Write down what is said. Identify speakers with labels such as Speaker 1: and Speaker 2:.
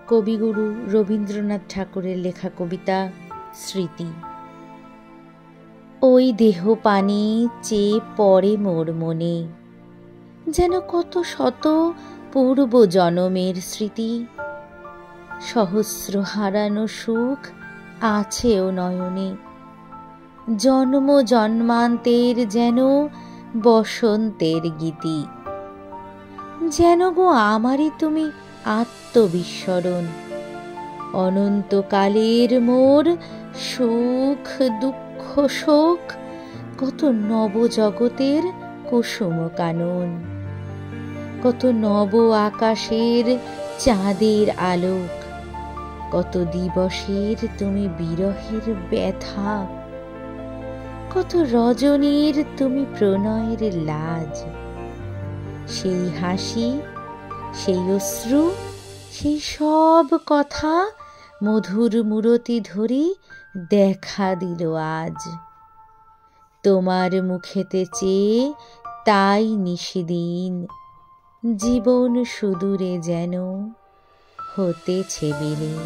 Speaker 1: কবিগুরু রবীন্দ্রনাথ ঠাকুরের লেখা কবিতা স্মৃতি। ওই দেহ পানে চেয়ে পড়ে মোর মনে, যেন কত শত পূর্ব জনমের স্মৃতি। সহস্র হারানো সুখ আছে ও নয়নে, জন্ম জন্মান্তের যেন বসন্তের গীতি। যেন গো আমারই তুমি আত্মবিস্মরণ, অনন্তকালের মোর সুখ দুঃখ শোক, কত নবজগতের কুসুম কানন, কত নব আকাশের চাঁদের আলোক, কত দিবসের তুমি বিরহের ব্যথা, কত রজনীর তুমি প্রণয়ের লাজ। সেই হাসি, সেই অশ্রু, সেই সব কথা মধুর মূরতি ধরি দেখা দিল আজ। তোমার মুখেতে চেয়ে তাই নিশিদিন, জীবন সুদূরে যেন হতেছে বিলীন।